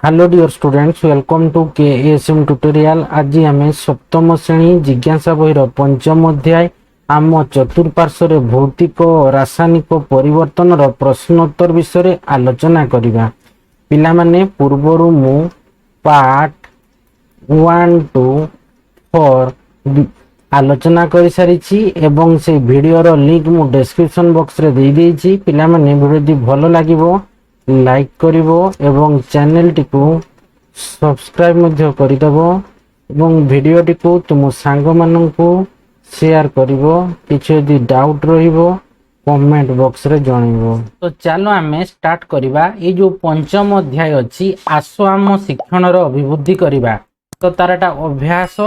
Hello dear students, welcome to KSM tutorial. आज आम सप्तम श्रेणी जिज्ञासा बहिर पंचम अध्याय आम चतुर्पार्श्व भौतिक और रासायनिक परिवर्तन प्रश्नोत्तर विषय आलोचना करवा। पिला माने पूर्वर मु पार्ट 1 2 4 आलोचना कर सारी एवं से वीडियो रो लिंक मु डिस्क्रिप्शन बॉक्स रे दे देछि। पिला माने वीडियो भल लागिवो लाइक करिवो एवं चैनल टिकु सब्सक्राइब मध्य करिदबो एवं वीडियो टिकु तुम सांग माननकु शेयर करिवो। किछ यदि डाउट रहिवो कमेंट बॉक्स रे जणाइवो। तो चलो आमे स्टार्ट करिबा। ए जो पंचम अध्याय अछि आसो आम शिक्षण रो अभिवृद्धि करिबा। तो तारटा अभ्यास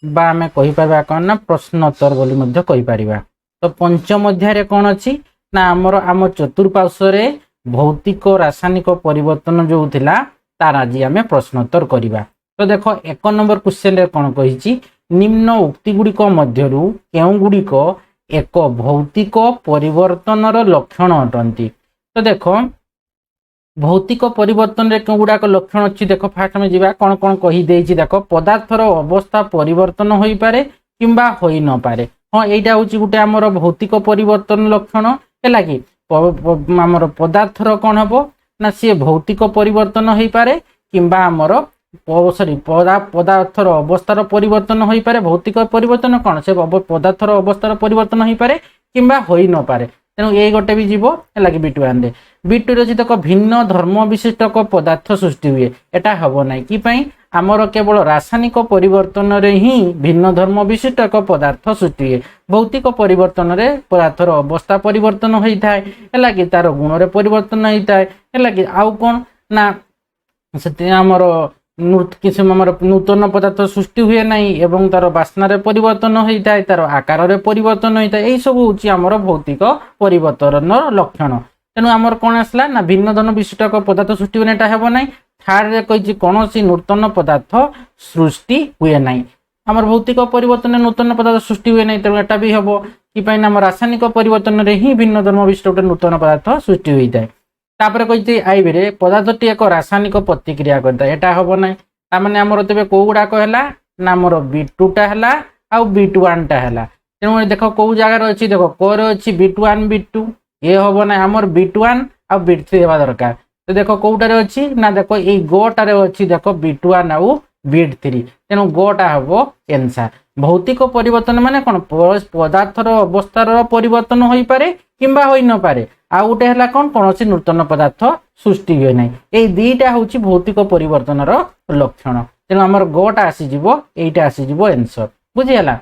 बा आमे कहि पाबा कोन ना प्रश्नोत्तर बोली मध्य कहि पारिबा। तो पंचम अध्याय रे कोन अछि ना हमर आम चतुर्पार्श्व रे भौतिक रासायनिक परिवर्तन जो थिला तार आज आम प्रश्नोत्तर करिबा। तो देखो एक नंबर क्वेश्चन रे कोन कहिछि निम्न उक्ति गुड़िक मध्यरु केउ गुड़िक एक भौतिक परिवर्तन लक्षण अटंती। तो देखो भौतिक परिवर्तन रे केउ गुड़ाक लक्षण अछि। देखो फास्ट में जिबा कोन कोन कहि देछि। देखो पदार्थर अवस्था परिवर्तन होई पारे किंबा होई न पारे। हां एटा होछि गुटे हमर भौतिक परिवर्तन लक्षण हैला कि आमर पदार्थर कौन हम ना सी भौतिक परिवर्तन हो पारे किंबा आमर सॉरी पदार्थर अवस्थार परिवर्तन हो पारे। भौतिक परिवर्तन कौन से पदार्थर अवस्थार परिवर्तन हो पारे किंबा होई न पारे। तेणु ये गोटे भी जीव है कि B2 रे B2 रे देख भिन्न धर्म विशिष्ट पदार्थ सृष्टि हुए। एटा हम ना कि आमर केवल रासायनिक परिवर्तन रे ही भिन्न धर्म विशिष्ट पदार्थ सृष्टि हुए। भौतिक परिवर्तन रे पदार्थर अवस्था परिवर्तन होता है कि तार गुण रे परिवर्तन होता है कि आउ कौन ना से आमर नूतन पदार्थ सृष्टि हुए ना एवं तार बास्नार परिवर्तन होता है, तार आकार रे परिवर्तन होता है। यही सब हूँ आमर भौतिक परिवर्तन लक्षण। तेणु आमर कौन आसला ना भिन्न धर्म विशिष्ट पदार्थ सृष्टि हुए ना हम ना। थर्ड रे कही कौन सी नूतन पदार्थ सृष्टि हुए ना। आमर भौतिक परिवर्तन नूतन पदार्थ सृष्टि हुए ना। तेणु एटा भी हम कि आम रासायनिक परिवर्तन रे ही भिन्न धर्म विशिष्ट गोटे नूतन पदार्थ सृष्टि होता है। तापर कही आईबी रे पदार्थटी एक रासायनिक प्रतिक्रिया करता है। एटा हम ना तामाने आमर तेबे को गुड़ाक है ना आमर B2 टा है आउ B1 टा है। तेणु देख कौ जगार अच्छी देख कोर अच्छी B1 B2 ये हम ना आमर B1 आउ B3 हेबा दरकार। तो देख कौटार अच्छी ना देख ये गोटार अच्छी देख B1 आउ B3। तेणु गोटा हम आंसर। भौतिक परिवर्तन माने कौन पदार्थर अवस्थार परिवर्तन हो पारे किंबा होई न पारे। आउ गोटे है कौन कौन सी नूतन पदार्थ सृष्टि हुए ना। ये दुईटा हूँ भौतिक परिवर्तन लक्षण। तेणु आमर गोटा आसीज यहीटा आसीज आंसर बुझीगला।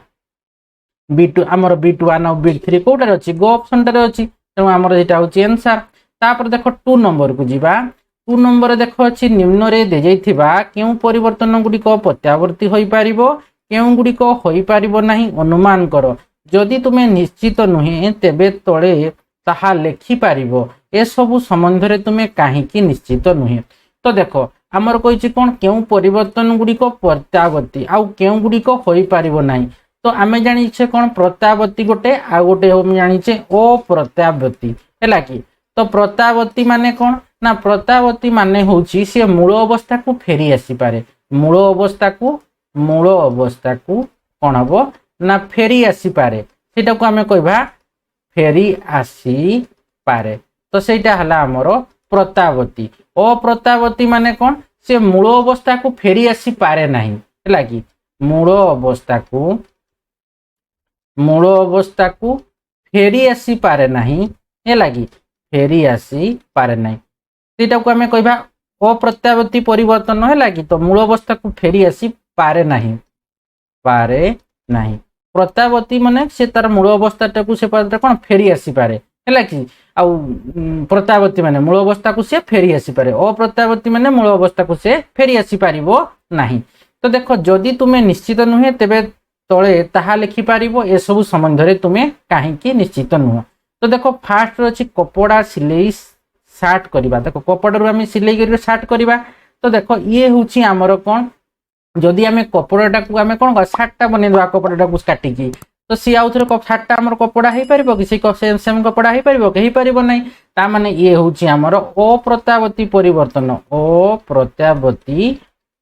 B2 आमर B1 आउ B3 कौटार अच्छी गो ऑप्शन टारे अच्छी। तेणु आमर यहाँ हूँ आंसर। तापर देख 2 नंबर को जीवा। 2 नंबर देख अच्छी निम्न रे दे जाइथिबा केउ परिवर्तन गुड़िक प्रत्यावर्ती होई पारिबो केउ गुड़िक होई पारिबो नाही अनुमान करो। जदि तुमे निश्चित नुहे तेबे तळे ताहा लेखि पारिबो। ए सबु संबंध रे तुमे काहीकि निश्चित नुहे। तो देखो आमर कहिछि कोन केउ परिवर्तन गुड़िक प्रत्यावर्ती आउ केउ गुड़िक होई पारिबो नाही। तो आमे जानि छे कोन प्रत्यावर्ती गोटे आ गोटे हम जानि छे अप्रत्यावर्ती हैला कि। तो प्रत्यावर्ती माने कोन ना प्रत्यावर्ती माने होछि से मूल अवस्था को फेरी आसी पारे। मूल अवस्था को कोन हबो ना फेरी आसी पारे। सेटा को आमे कहबा फेरी आसी पारे। तो सेटा हला हमर प्रत्यावर्ती। अप्रत्यावर्ती माने कोन से मूल अवस्था को फेरी आसी पारे नाही हैला कि। मूल अवस्था को फेरी आसी पारे नाही हैला कि। फेरी आसी पारे नाही सेटा को आमे कहबा अप्रत्यावर्ती परिवर्तन हैला कि। तो मूल अवस्था को फेरी आसी पारे नाही प्रत्यावर्ती माने से तार मूल अवस्था टाकू से पारे कोन फेरी आसी पारे हैला कि। आउ प्रत्यावर्ती माने मूल अवस्था को से फेरी आसी पारे। अप्रत्यावर्ती माने मूल अवस्था को से फेरी आसी पारिबो नाही। तो देखो जदि तुमे निश्चित नुहे तेबे तळे ताहा लिखि पारिबो। ए सब संबंध रे तुमे काहीकि निश्चित नुह। तो देखो फास्ट अछि कपड़ा सिलाई शार्ट करवा। देखो कपड़ा आम सिलाई कर शार्ट करवा। तो देखो ये हूँ आमर कौन जदि आम कपड़ा को आम कौन शार्टा बनईदे कपड़ा को काटिकी। तो सी आउ थे शार्टा आम कपड़ा हो पार कि सेम कपड़ा हो पार कि ना। ता माने ये होची हमर अप्रत्यावर्ती परिवर्तन अप्रत्यावर्ती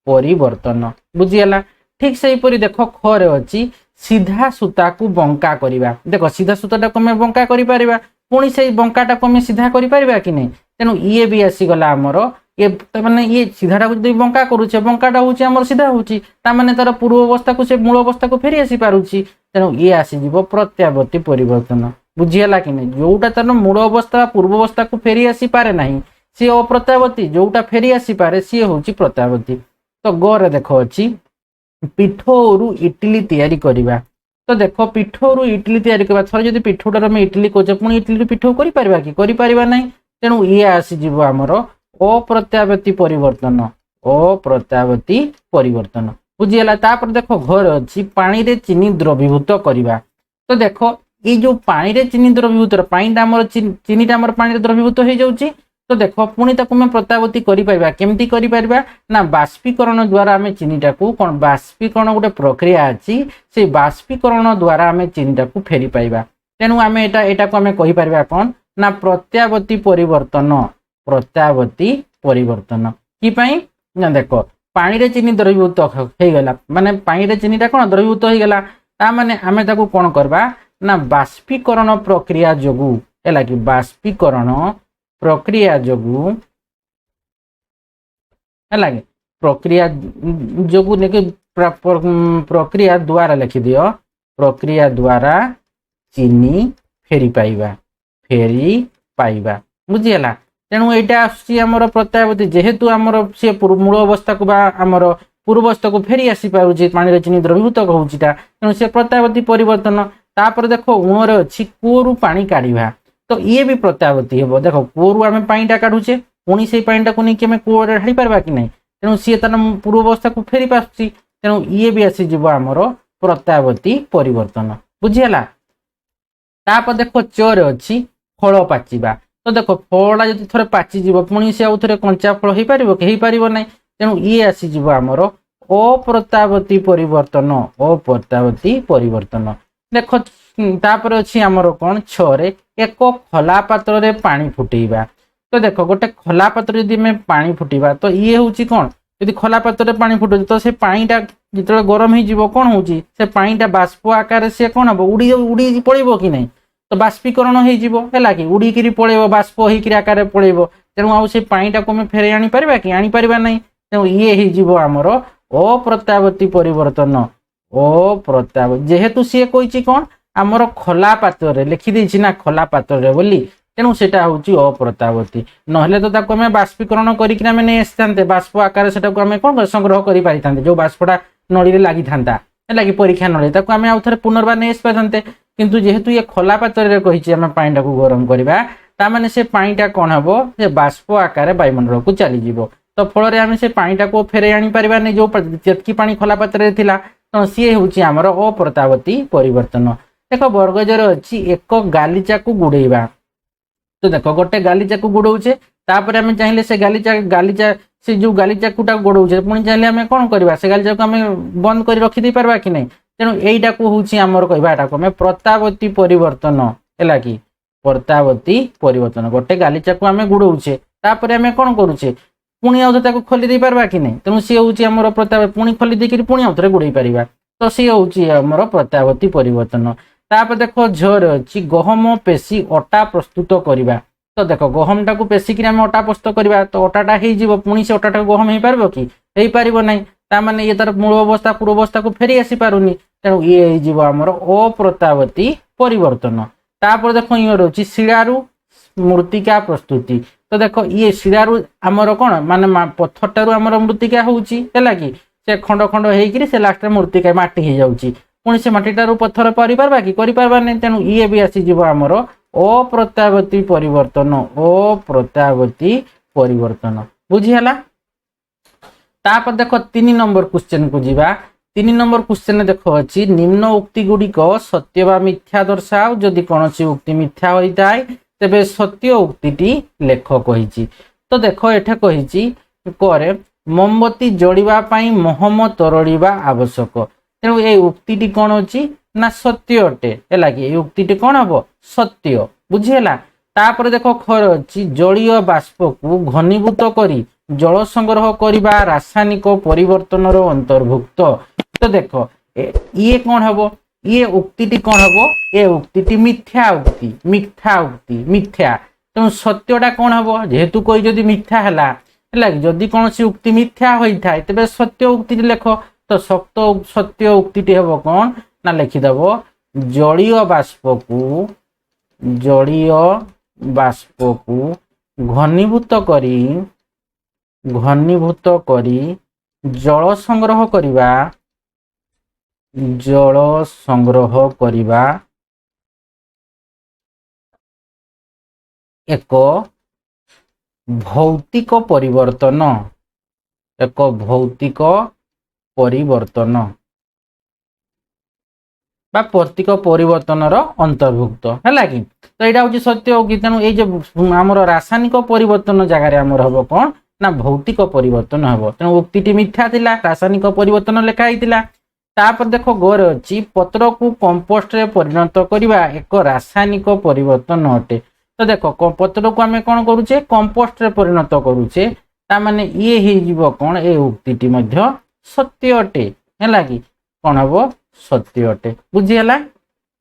परिवर्तन बुझीगला। ठीक से परी देख खरे अछि सीधा सूता को बंका करिबा। देख सीधा सूताटा कमे बंका करि परिबा पुणी से बंकाटा कमे सीधा करि परिबा कि नहीं। तेणु ये भी आसीगला आमर ये माने ये सीधाटा को जदि बंका करूचे बंकाटा होची हमर सीधा होची ता माने तार पूर्व अवस्था को से मूल अवस्था को फेरी आसी पारुची। तेणु ये आसीजिवो प्रत्यावर्ती परिवर्तन बुझीगला कि नहीं। जोटा तार मूल अवस्था पूर्व अवस्था को फेरी आसी पारे नहीं सी अप्रत्यावर्ती जोटा फेरी आसी पारे सी होची प्रत्यावर्ती। तो गरे देख अछि पिठोरु इडली तैयारी करिबा। तो देख पिठोरु इडली तैयारी करबा थरे जदि पिठोटार हम इडली कोचे पुणी इडली पिठो करि परिबा कि करि परिबा नहीं। तेणु ये आसीजिवो हमर अप्रत्यावर्ती परिवर्तन अप्रत्यावर्ती परिवर्तन बुझीगला। तापर देख घर अछि पानी रे चीनी द्रवीभूत करिबा। तो देख ये जो पानी रे चीनी द्रवीभूत पानीटा हमर चीनीटा हमर पानी रे द्रवीभूत हो जाउची। तो देख पुणी ताकू मैं प्रत्यावर्ती करि परिबा केमती करि परिबा ना बाष्पीकरण द्वारा आमे चीनीटा को कोन बाष्पीकरण गोटे प्रक्रिया अछि से बाष्पीकरण द्वारा आमे चीनीटा को फेरी पाइबा। तेणु आमे एटा को आमे कहि परिबा कोन ना प्रत्यावर्ती परिवर्तन प्रत्यावर्ती परिवर्तन कि पई ना देख पानी रे चीनी द्रवीभूत हो गला माने पानी रे चीनीटा कोन द्रवीभूत हो गला ता माने आमे ताकू कोन करबा ना बाष्पीकरण प्रक्रिया जोगु एला कि बाष्पीकरण प्रक्रिया जोगु है प्रक्रिया जोगु लेके प्रक्रिया द्वारा लिखि दियो प्रक्रिया द्वारा चीनी फेरी पाइबा बुझीगला। तेणु यहाँ आमर प्रत्यावर्ती जेहेतु आमर सी मूल अवस्था को आमर पूर्व अवस्था को फेरी आसी पारुछि पानी रे चीनी द्रवीभूत होउछिटा तेणु से प्रत्यावर्ती परिवर्तन। तापर देख उणरे अछि कूरु पानी काढ़िबा। तो ये भी प्रत्यावर्ती हे देख कूरु आम पानीटा काढ़ुचे पुणी से पानीटा को नहीं कूरे ढाड़ी पार्बा कि नहीं। तेणु सी तार पूर्व अवस्था को फेरी पासुची तेणु ये भी आसीजिव आमर प्रत्यावर्ती परिवर्तन बुझीगला। तापर देख चरे अछि फल पाचिबा। तो देख फलटा जदि थोड़े पाचिଯିव पुणी से आउ थे कंचा फल हो पार कि नहीं। तेणु ये आसीजिव आमर अप्रत्यावर्ती परिवर्तन अप्रत्यावर्ती परिवर्तन। देख तापर अछि आमर कोन छरे एक खला पात्र रे पानी फुटेइबा। तो देख गोटे खला पात्र जदि में पानी फुटेइबा तो ये होची कोन जदि खला पात्र रे पानी फुटे तो से पानीटा जितले गरम ही जीवो कोन होची से पानीटा बाष्प आकार से कोन हबो उड़ी उड़ी पळेबो कि नहीं। तो बाष्पीकरण हो जीवो हैला कि उड़ी किरी पळेबो बाष्प होई किरी आकार पळेबो तेणु आउ से पानीटा को में फेरे आनी परिबा कि आनी परिबा नहीं। तेणु ये ही जीवो आमर अप्रत्यावर्ती परिवर्तन अप्रत्यावर्ती जेहेतु सी कहिची कोन आमर खला पात्र रे लिखि देछि ना खला पात्र रे बोली तेणु सेटा होची अप्रत्यावर्ती नहले तो ताको में बाष्पीकरण करी कि हमें नै आस्तांते बाष्प आकार सेटा को हमें कोन संग्रह करि पारि थांते जो बाष्पटा नळी रे लागि थांता हैला कि परीक्षा नळी ताको हमें आउ थरे पुनर्बार नै आस पारंते। किंतु जेहेतु ये खला पात्र रे कहिछि हमें पानीटा को गरम करबा ता माने से पानीटा कोन हबो से बाष्प आकार वायुमंडल को चली जीवो। तो फल रे हमें से पानीटा को फेरे आनी परिबा नै जो जेतकी पानी खला पात्र रे थिला तो सी होची हमर अप्रत्यावर्ती परिवर्तन। देख वर्गजर अच्छी एक गालीचा को गुड़ेबा। तो देख गोटे गालीचा को गुड़ौचे तापर आम चाहिए से गालीचा से जो गालीचा को गोड़ौचे पुणी चाहिए आम कौन करवा से गालीचा को आम बंद कर रखिदे पार्बा कि नहीं। तेणु यहीटा को हूँ आमर कहवाटा को आम प्रत्यावर्ती परिवर्तन है कि प्रत्यावर्ती परिवर्तन गोटे गालीचा को आम गुड़ौचे तापर आम कौन करुचे पुणी आउ खोली दे पार्बा कि नहीं। तेणु सी हूँ आमर प्रत्यावर्ती पुणी खोली देकर पुणी आउ थे गुड़े पारिबा तो सी हूँ आमर प्रत्यावर्ती परिवर्तन। तापर देख झर अच्छी गहम पेशी अटा प्रस्तुत करवा। तो देख गहमटा को पेशिक अटा प्रस्तुत करवा तो अटाटा हो पुणी से अटाटा गहम हो पार कि हो पार ना ताने ये तार मूल अवस्था पूर्व अवस्था को फेरी आसी पारुनी तेणु ये हो आमर अप्रत्यावर्ती परिवर्तन। तापर देख ये रोचे शिलारू मृत्तिका प्रस्तुति। तो देख ये शिलारू आमर कौन माने पत्थरटारू आमर मृत्तिका होउची हैला कि से खंड खंड होइकरी से लास्ट मृत्तिका माटी हो जाउची पुणी से मटीटारू पत्थर पारिबा कि करिपारबा नहीं। तेणु ये भी आसीजिव आमर अप्रत्यावर्ती परिवर्तन अप्रत्यावर्ती परिवर्तन बुझीगला। तापर देख 3 नंबर क्वेश्चन को जीवा। 3 नंबर क्वेश्चन देख अच्छी निम्न उक्ति गुड़िक सत्य बा मिथ्या दर्शाओ जदि कौन उक्ति मिथ्या होता है तेबे सत्य उक्ति लेख कही। तो देख एठे कही करे मोमबत्ती जड़िबा पई महम तरड़िबा आवश्यक। तेणु ये उक्ति कौन अच्छी ना सत्य अटे है कि उक्ति कौन हम सत्य बुझीगला। तापर देख खर अच्छी जलीय बाष्प को घनीभूत करी जल संग्रह करने रासायनिक परिवर्तन अंतर्भुक्त। तो देख ये कौन हम ये उक्ति कौन हम ये उक्ति मिथ्या उक्ति मिथ्या उक्ति मिथ्या तेणु सत्यटा कौन हम जेहेतु कोई जदि मिथ्या है जदि कौन सी उक्ति मिथ्या होता है तेज सत्य उक्ति लेख तो सत्य उक्ति हम कौन ना लिखिदेव जलीय बाष्प को घनीभूत करी जल संग्रह करिबा एक भौतिक परिवर्तन बा प्रतीक परिवर्तन अंतर्भुक्त है कि तो यहाँ हूँ सत्य उक्ति तेणु ये आम रासायनिक परिवर्तन जगार आमर हम कौन ना भौतिक परिवर्तन हम तेणु उक्ति मिथ्या थिला रासायनिक परिवर्तन लिखाई तापर देख गोर अच्छी पत्र को कंपोस्ट रे परिणत करवा एक रासायनिक परिवर्तन अटे। तो देख पत्र को आम कौन करुचे कंपोस्ट रे परिणत करुचे तामाने ये हो कौन ये उक्ति मध्य सत्य अटे है कि कौन हम सत्य अटे बुझीगला।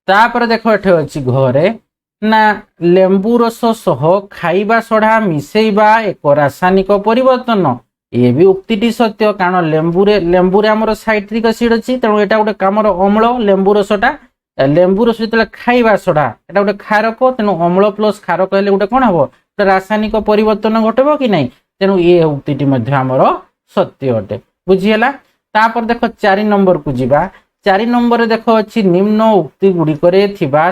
तापर देख एठे अच्छी घरे ना लेंबू रस सह खाइबा सोढ़ा मिसेइबा एक रासायनिक परिवर्तन ये भी उक्ति सत्य कारण लेंबूरे आमर साइट्रिक एसिड अच्छी तेणु यहाँ गोटे कमर अम्ल लेंबू रसटा जो खाइबा सोढ़ा यहाँ गोटे क्षारक तेणु अम्ल प्लस क्षारक हेल्ले गोटे कौन हम रासायनिक परिवर्तन घटब कि नहीं तेणु ये उक्ति आमर सत्य अटे बुझीगला। तापर देख 4 नंबर को जीवा 4 नंबर देख अच्छी निम्न उक्ति गुड़िक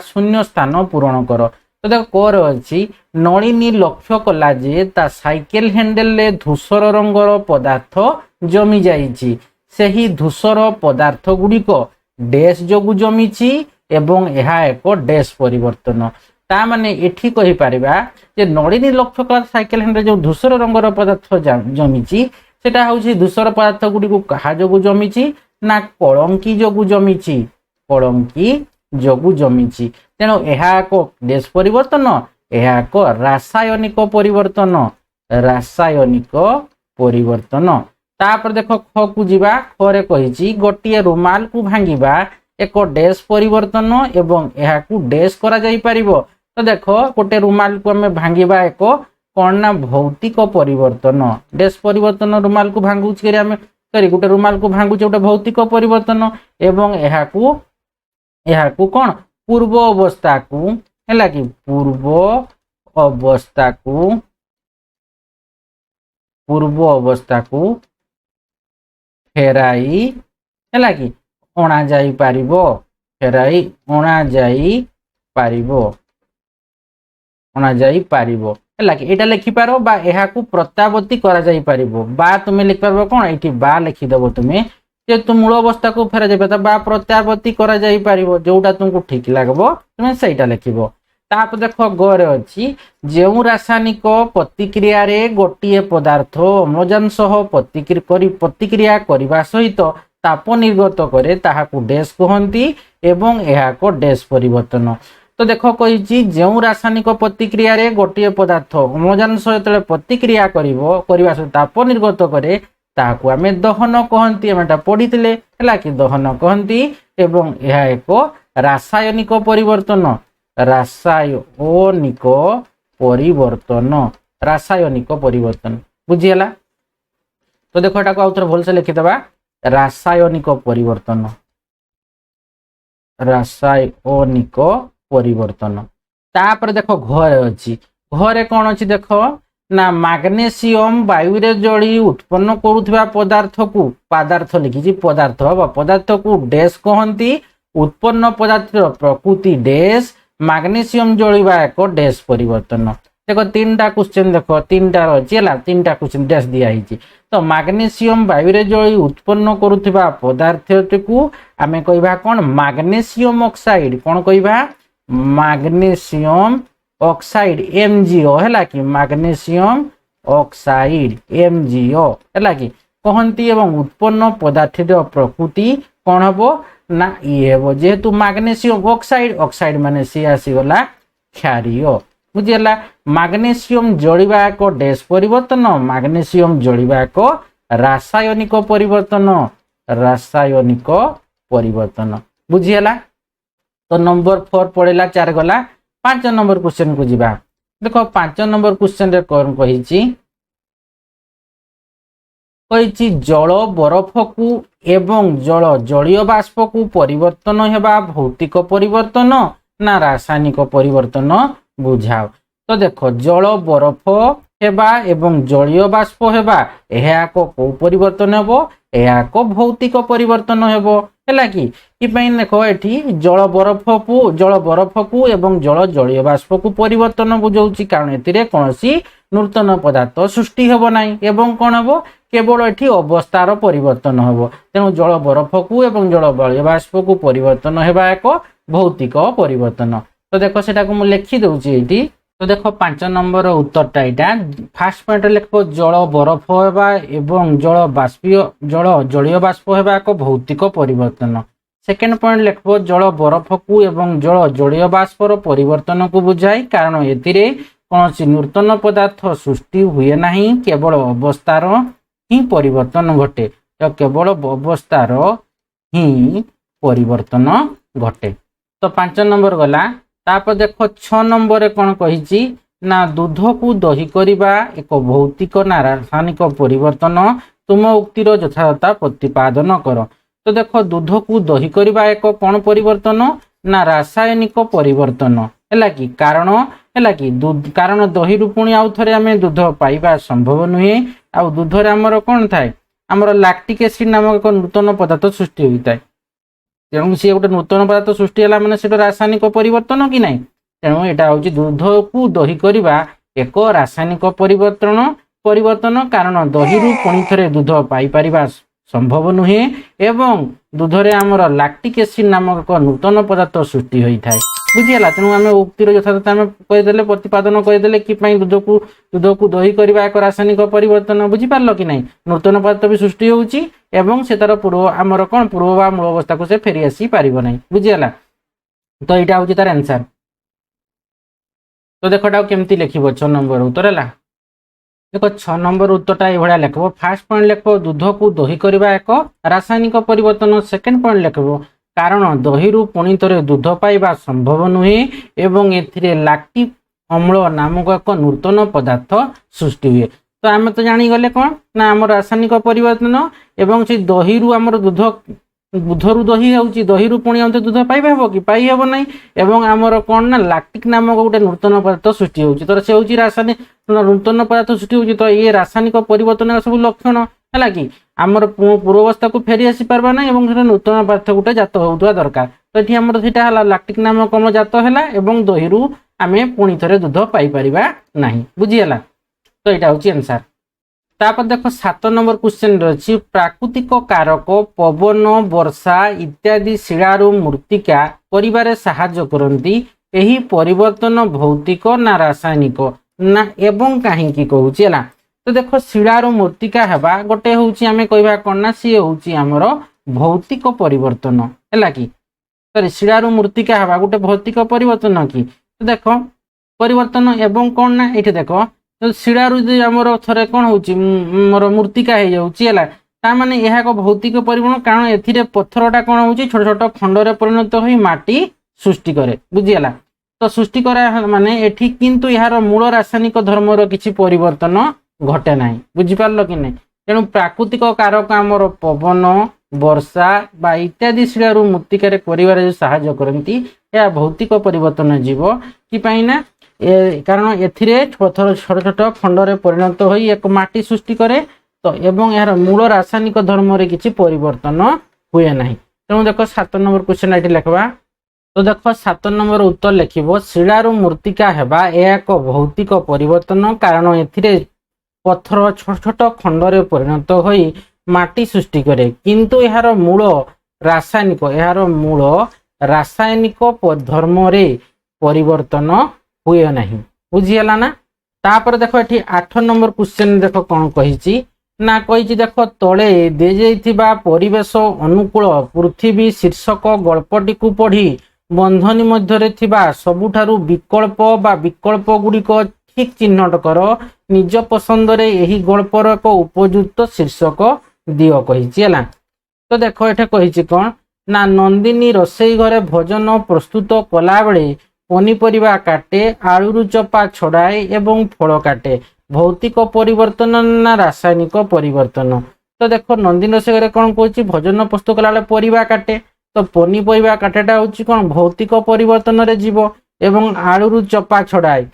शून्य स्थान पूरण कर। तो देख कोर अच्छी नलिनी लक्ष्य कला जे ता साइकेल हैंडल ले धूसर रंगर पदार्थ जमी जाइछि सेही धूसर पदार्थ गुड़िक डैश जोगु जमीछि एवं यह एक डैश परिवर्तन ता माने एठी कहि परिबा जे नलिनी लक्ष्य कला साइकेल हैंडल जो धूसर रंगर पदार्थ जमीछि सेटा होछि धूसर पदार्थ गुड़िक कहा जोगु जमीछि ना कलंकी जोगु जमीछि कलंकी जोगु जमीछि तेणु यह एक डैश परिवर्तन यह एक रासायनिक परिवर्तन। तापर देख ख को जीवा खरे कहिछि गोटिए रुमाल को भांगिबा एक डैश परिवर्तन एवं यह को डैश करा जाई परिबो। तो देख गोटे रुमाल को हमें भांगिबा एक कौन ना भौतिक परिवर्तन डैश परिवर्तन रुमाल को भांगुछ करी हमें सॉरी गोटे रुमाल को भांगुछ गोटे भौतिक परिवर्तन एवं यह को कौन पूर्व अवस्था को है कि पूर्व अवस्था को फेराई है कि अणा जाई पारिबो फेराई अणा जाई पारिबो है कि एटा लिखि पारो बा एहा को प्रत्यावर्ती करा जाई पारिबो बा तुमे लिख पारबो कौन एठी बा लिखि देबो तुमे जे तुम मूल अवस्था को फेरा जाए बा प्रत्यावर्ती करा जाई पारिबो जोटा तुमको ठीक लागबो तुमे सेटा लिखिबो। तापर देख गरे अच्छी जो रासायनिक प्रतिक्रिया रे गोटिए पदार्थ अम्लजान सह प्रतिक्रिया करने सहित ताप निर्गत करे ताहाकू डैश कहती एवं यह एक डैश परिवर्तन। तो देख कही जो रासायनिक प्रतिक्रिया रे गोटिए पदार्थ अम्लजान सहित प्रतिक्रिया करने सहित ताप निर्गत करे ताहाकू आमे दहन कहती आम पढ़ी है कि दहन कहती एवं यह एक रासायनिक परिवर्तन रासायनिक परिवर्तन बुझीगला। तो देखो एटा को आउथर भलसे लिखिदबा रासायनिक परिवर्तन। तापर देखो घरे अच्छी घरे कौन अच्छी देख ना मैग्नेशियम वायु रे जली उत्पन्न करुवा पदार्थ लिखी पदार्थ को डैश कहती उत्पन्न पदार्थ प्रकृति डैश मैग्नेशियम जलिबा एक डैश परिवर्तन। देखो 3टा क्वेश्चन देख 3टा अच्छी है 3टा क्वेश्चन डैश दिखाई। तो मैग्नेशियम वायु रे जली उत्पन्न करुवा पदार्थ को आमे कहबा कौन मैग्नेशियम ऑक्साइड कौन कहबा मैग्नेशियम ऑक्साइड MgO है कि मैग्नेशियम ऑक्साइड MgO है कि कहती एवं उत्पन्न पदार्थ प्रकृति कौन हम ना ये हे जेहेतु मैग्नेशियम ऑक्साइड माने सी आसीगला क्षारीय बुझीगला मैग्नीशियम जलिबा एक डैश परिवर्तन मैग्नीशियम जलिबा एक रासायनिक परिवर्तन रासायनिक परिवर्तन बुझीगला। तो नंबर 4 पड़ेगा 4 गला 5 नंबर क्वेश्चन को जीवा देखो 5 नंबर क्वेश्चन रे कौन कही जल बरफ को एवं जल जलीय बाष्प को परिवर्तन हेबा भौतिक परिवर्तन ना रासायनिक परिवर्तन बुझाओ। तो देखो जल बरफ हेबा एवं जलीय बाष्प हेबा यह को परिवर्तन हेबो यह को भौतिक परिवर्तन हेबो है कि देखो एठी जल बरफ को एवं जल जलीय बाष्प को परिवर्तन बुझाऊँ कारण एतिरे कौनसी नूतन पदार्थ सृष्टि हेबो नाही एवं कौन हेबो केवल एठी अवस्थार परिवर्तन हेबो तेणु जल बरफ को एवं जल जलीय बाष्प को परिवर्तन हेबा एक भौतिक परिवर्तन। तो देखो सेटा को मु लिखि दउची एठी। तो देखो 5 नंबर उत्तरटा एटा फास्ट पॉइंट लिखो जल बरफ हेबा एवं जल जलीय बाष्प हेबा एक भौतिक परिवर्तन। सेकेंड पॉइंट लिखो जल बरफ को एवं जल जलीय बाष्पर परिवर्तन को बुझाई कारण एतिरे कौन नूतन पदार्थ सृष्टि हुए नहीं केवल अवस्थार ही परिवर्तन घटे तो केवल अवस्थार ही परिवर्तन घटे। तो 5 नंबर गला तापर देखो 6 नंबर कौन कही ना दूध को दही करवा एक भौतिक ना रासायनिक परिवर्तन तुम उक्तिर यथार्थता प्रतिपादन कर। तो देखो दूध को दही करवा एक कौन परिवर्तन ना रासायनिक परिवर्तन है कि कारण दही पुणी आउ थे आम दूध पाइबा संभव नुहे आ दूध आमर कौन थाए आमर लैक्टिक एसिड नामक एक नूतन पदार्थ सृष्टि होता है तेणु सी गोटे नूतन पदार्थ सृष्टि है मैंने से रासायनिक परिवर्तन कि नहीं तेणु यहाँ हूँ दूध को दही करवा एक रासायनिक परिवर्तन कारण दही पुणी थे दूध पाइपर संभव नुहे एवं दूधरे आमर लैक्टिक एसिड नामक एक नूतन पदार्थ सृष्टि होता है बुझीगला। तेणु आम उक्तिर यथार्थता आम कहीदे प्रतिपादन कहीदे कि दूध को दही करवा एक रासायनिक परिवर्तन बुझीपार कि नहीं नूतन पदार्थ भी सृष्टि होउची एवं से तार पूर्व आमर कौन पूर्व बा मूल अवस्था को से फेरी आसी पारिबो नहीं बुझीगला। तो यहाँ हूँ तार आंसर। तो देखो केमती लिखिबो 6 नंबर उत्तर है देखो 6 नंबर उत्तरटा ये लिखब। फास्ट पॉइंट लिखब दूध को दही करवा एक रासायनिक परिवर्तन। सेकेंड पॉइंट लिखब कारण दही पुणी थे दूध पाइबा संभव नुहे एवं एथिरे लैक्टिक अम्ल नामक एक नूतन पदार्थ सृष्टि हुए। तो आम तो जानीगले कौन ना आम रासायनिक परिवर्तन एवं से दही आमर दूधरू दही होउची दही पुणी आम दूध पाइबा हेबो कि पाई हेबो नहीं एवं आमर कौन ना लैक्टिक नामक गोटे नूतन पदार्थ सृष्टि होउची। तो से होउची रासायनिक नूतन पदार्थ सृष्टि होउची। तो ये रासायनिक परिवर्तन सब लक्षण है कि आमर पूर्वावस्था को फेरी आसी पारबा ना एवं नूतन पदार्थ गोटे जात होउतवा दरकार। तो ये आमर सेटा हला लैक्टिक नामक अम्ल जात हैला एवं दहीरू आमे पुणी थरे दूध पाई परिबा नाही बुझीगला। तो यहाँ हूँ आंसर। तापर देखो 7 नंबर क्वेश्चन रही प्राकृतिक कारक पवन वर्षा इत्यादि शिलारू मृत्तिका परिवार साहाय्य करती एही परिवर्तन भौतिक ना रासायनिक ना एवं कहीं कहूँ। तो देखो शिलारू मृत्तिका हेबा गोटे हूँ आम कह कौन ना सी हूँ आमर भौतिक परिवर्तन है कि सॉरी शिलारू मृत्तिका हेबा गोटे भौतिक परिवर्तन कि। तो देखो परिवर्तन एवं कौन ना ये देख तो शिलारू आमर थे कौन हो मृत्तिका हो जाए माने यह एक भौतिक परिवर्तन कारण ए पत्थरटा कौन हो छोट छोट खंडरे परिणत हो माटी सृष्टि करे बुझीगला। तो सृष्टि करा माने एठी किंतु यार मूल रासायनिक धर्मर किसी परिवर्तन घटे ना बुझीपार कि नहीं। तेणु प्राकृतिक कारक आमर पवन वर्षा बा इत्यादि शिलारू मृत्तिकार कर साहाय्य करती यह भौतिक परिवर्तन जीव कि ना कारण एथिरे पत्थर छोट छोट खंडरे परिणत हो एक माटी सृष्टि करे तो एवं यार मूल रासायनिक धर्म रे किसी परिवर्तन हुए ना। तेणु देख 7 नंबर क्वेश्चन ये लिखवा। तो देख 7 नंबर उत्तर लिखिबो शिलारू मृत्तिका हेबा एक भौतिक परिवर्तन कारण एथिरे पत्थर छोट छोट खंडरे परिणत हो माटी सृष्टि करे किंतु यार मूल रासायनिक धर्म रे परिवर्तन हुए नहीं बुझीगला ना। तापर देखो ये 8 नंबर क्वेश्चन देख कौन कही ना कही देख तले दे जाइथिबा परिवेश अनुकूल पृथ्वी शीर्षक गल्पटी को पढ़ी बंधनी मध्य थिबा सबुठारु विकल्प बा विकल्प गुड़िक ठीक चिन्हट कर निज पसंद रे यही गल्पर एक उपयुक्त शीर्षक दियो कही। तो देख ये कही कौन ना नंदिनी रोसई घरे भोजन प्रस्तुत कला बेले पनीपरिया काटे आलू चपा छड़ाए एवं फल काटे भौतिक परिवर्तन ना रासायनिक परिवर्तन। तो देख नंदिनी रोसई घरे कौन कहूँ भोजन प्रस्तुत कला परिवा काटे तो पनीपरिया काटेटा हूँ कौन भौतिक परिवर्तन रे जीव एवं आलू चपा छड़ाए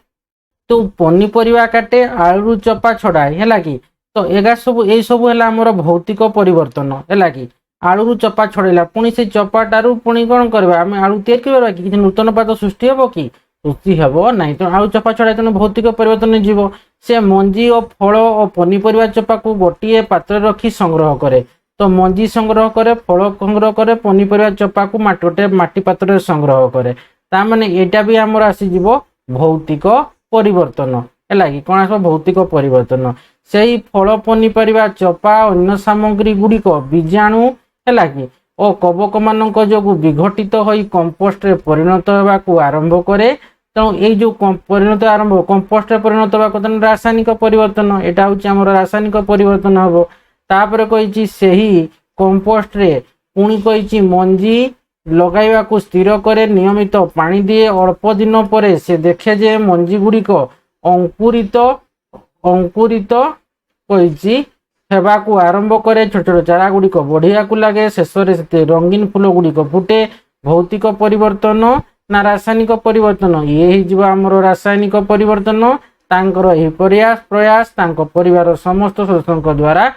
तो पनीपरिया काटे आलू चपा छड़ाए है कि तो एगा सब यही सब है आमर भौतिक परिवर्तन है कि आलू चपा छड़ेला पुणी से चपाटारू पुणी कौन करवा आम आलू तैयारी कि नूतन पाद सृष्टि हे कि सृष्टि हे ना तो आलू चपा छड़ाए तेणु भौतिक परिवर्तन जीव से मंजी और फल और पनीपरिया चपा को गोटे पात्र रखी संग्रह करे तो मंजी संग्रह करे फल संग्रह करे पनीपरिया चपा को गोटे माटी पात्र संग्रह करे ताने यहाँ भी आमर आसीज भौतिक परिवर्तन है कि कौन आस भौतिक परिवर्तन से ही फल पनीपरिया चपा अन्य सामग्री गुड़िक बीजाणु है कि और कवक मान जो विघटित हो कंपोस्ट परिणत होगा आरंभ करे तेणु ये जो परिणत आरंभ कंपोस्ट परिणत होगा रासायनिक परिवर्तन यहाँ हूँ आम रासायनिक परिवर्तन हम तापर कही से ही कंपोस्ट रे पुणी कही मंजी लगाइबा को स्थिर करे नियमित पानी दिए अल्प दिन पर से देखे जे मंजी गुड़िक अंकुरित अंकुरित कही हेबाकू आरंभ करे छोट छोट चारा गुड़िक बढ़िया को लगे शेष से रंगीन फूल गुड़िक फुटे भौतिक परिवर्तन ना रासायनिक परिवर्तन ये आमर रासायनिक परिवर्तन तांकर प्रयास प्रयास परिवार समस्त सदस्यों द्वारा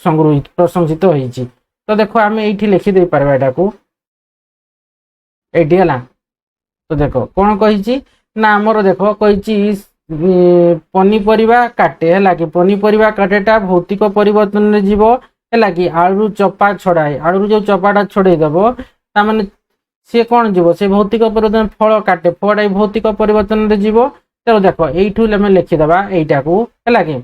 प्रशंसित होईची। तो देखो आम ये लिखिदे पार्बा एटा को एटी तो देखो कौन कही ना आमर देख कही पनीपरिया काटे है कि पनीपरिया काटेटा भौतिक परिवर्तन रे जीव है कि आलू चपा छड़ाए आलू जो चपाटा छड़ेदेव ताने सी कौन जीव से भौतिक परिवर्तन फल काटे फलटा भौतिक परिवर्तन रे जीव चलो देख यू आम लिखिदबा यहीटा को है कि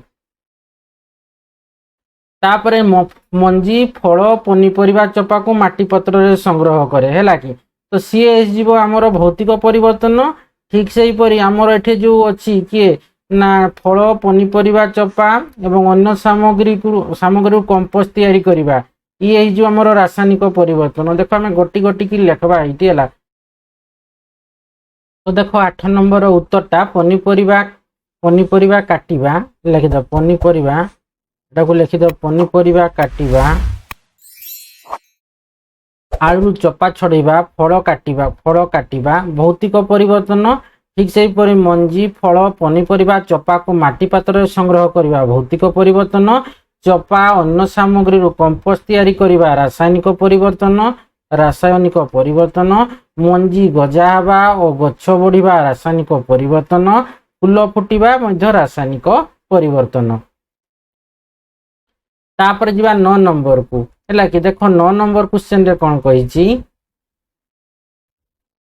तापरे मंजी फल पनीपरिया चपा को माटी पत्र रे संग्रह करे है कि तो सी जीव आमर भौतिक परिवर्तन ठीक से हीपरी आमर एठे जो अच्छी किए ना फल पनीपरिया चपा एवं अन्य सामग्री कंपोस्ट तैयारी करवा ये जो आमर रासायनिक परिवर्तन देख आम गोटी गोटी की लिखवा ये है। तो देख 8 नंबर उत्तरटा पनीपरिया काटिबा लिखिद पनीपरिया को लिखिद पनीपरिया काटिबा आलू चपा छड़ेबा फल काटिबा भौतिक परिवर्तन ठीक से हीपरी मंजी फल पनीपरिया चपा को माटी पात्र संग्रह करवा भौतिक परिवर्तन चपा अन्न सामग्री कंपोस्ट तैयारी करवा रासायनिक परिवर्तन मंजी गजा हवा और गछ बढ़िबा रासायनिक परिवर्तन फूल फुटिबा मध्य रासायनिक परिवर्तन। तापर जीवा 9 नंबर को है कि देखो 9 नंबर क्वेश्चन रे कौन कही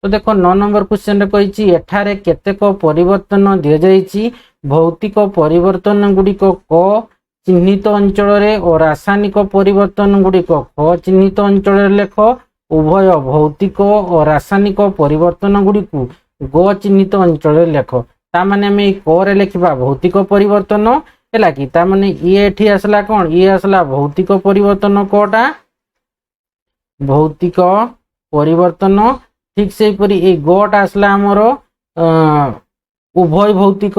तो देखो 9 नंबर क्वेश्चन रे कही एठारे केतेक परिवर्तन दिया जाइछि भौतिक परिवर्तन गुड़िक क चिन्हित अंचल रे और रासायनिक परिवर्तन गुड़िक ख चिन्हित अंचल रे लेख उभय भौतिक और रासायनिक परिवर्तन गुड़िक ग चिन्हित अंचल रे लेख तामाने हम क रे लिखिबा भौतिक परिवर्तन है कि तामाने ये आसला कौन ये आसला भौतिक परिवर्तन कोटा भौतिक परिवर्तन ठीक से हीपरी ये गोटा आसला आमर उभय भौतिक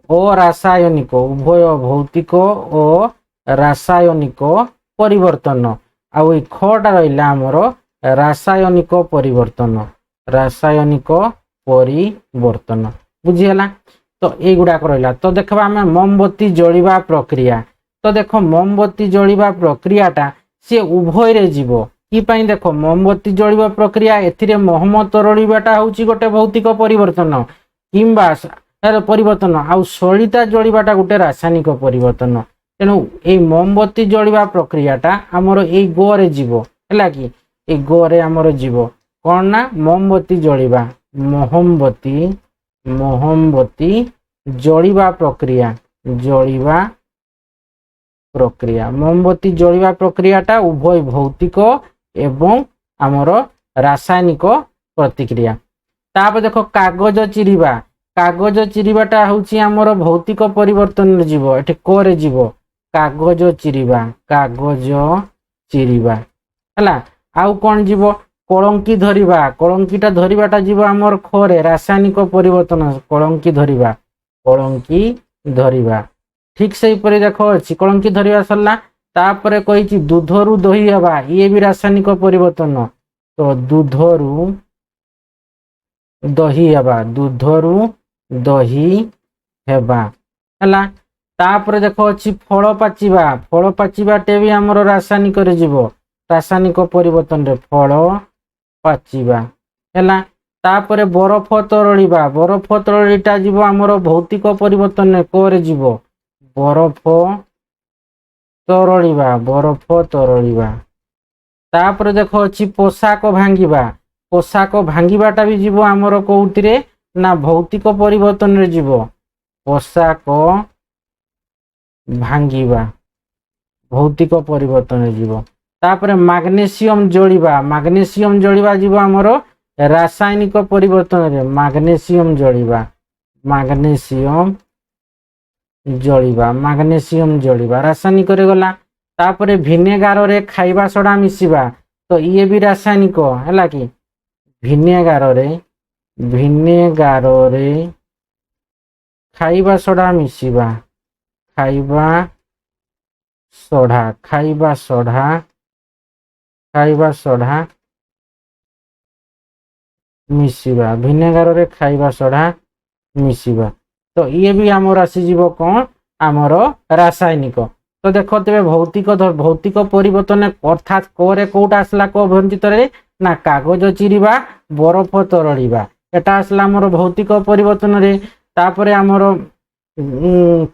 और रासायनिक उभय भौतिक और रासायनिक परिवर्तन आ खटा रहा आमर रासायनिक परिवर्तन बुझीगला। तो युवाक रहा तो देखा आम मोमबत्ती जलिबा प्रक्रिया तो देख मोमबत्ती जलिबा प्रक्रियाटा सी उभय रे जीव कि देख मोमबत्ती जलिबा प्रक्रिया एथिरे महम तरळीबाटा होची गोटे भौतिक परिवर्तन किंबा परिवर्तन आउ सलिता जलिबाटा गोटे रासायनिक परिवर्तन तेणु ये मोमबत्ती जलिबा प्रक्रियाटा आमर ए गो रे जीव है कि ए गो रे आमर जीव कौन ना मोमबत्ती जलिबा मोमबत्ती जलिबा प्रक्रिया मोमबत्ती जलिबा प्रक्रियाटा उभय भौतिक एवं आमर रासायनिक प्रतिक्रिया। तापर देख कागज चिरिबा, कागज चिरिबाटा होची आमर भौतिक परिवर्तन जीव, एठी कोरे जीव कागज चिरिबा, कागज चिरिबा हला। आउ कोन जीव कलंकी धरिबा, कलंकीटा धरिबाटा जीव आमर खरे रासायनिक परिवर्तन, कलंकी धरिबा, कलंकी धरिबा। ठीक से परे देखो अछि कलंकी धरिबा सरला। तापरे कहिछि दूधरु दही हेबा, ये भी रासायनिक परिवर्तन। तो दूधरु दही हेबा, दूधरु दही हेबा हला। तापरे देखो अछि फल पाचिबा, फल पाचिबाटे भी हमर रासायनिक रे जीव, रासायनिक परिवर्तन रे फल पाचिबा हला। तापरे बरफ तरळिबा, बरफ तरळिटा जीव हमर भौतिक परिवर्तन रे कोरे जीव, बरफ तरळिबा, बरफ तरळिबा। तापरे देखो अछि पोशाक भांगिबा, पोशाक भांगिबाटा भी जीव हमर कोउतिरे ना भौतिक परिवर्तन रे जीव, पोशाक भांगिबा भौतिक परिवर्तन रे जीव। तापरे मैग्नीशियम जळिबा, मैग्नीशियम जळिबा जीव हमर रासायनिक परिवर्तन रे, मैग्नीशियम जळिबा, मैग्नीशियम जळिबा, मैग्नीशियम जळिबा रासायनिक रे गला। तापरे विनेगार रे खाइबा सोडा मिसिबा, तो ये भी रासायनिक हैला कि विनेगार रे, विनेगार रे खाइबा सोडा मिसिबा, खाइबा सोडा, खाइबा सोडा, खाइबा सोडा मिसिबा, विनेगार रे खाइबा सोडा मिसिबा। तो ये भी आमर आसीजीव कौन आमर रासायनिक। तो देखो तेरे भौतिक भौतिक परिवर्तन अर्थात कोरे कोटा आसला को भंजित रे ना कागज चिरिबा, बरफ तरळिबा, एटा आसला आमर भौतिक परिवर्तन रे। तापरे आमर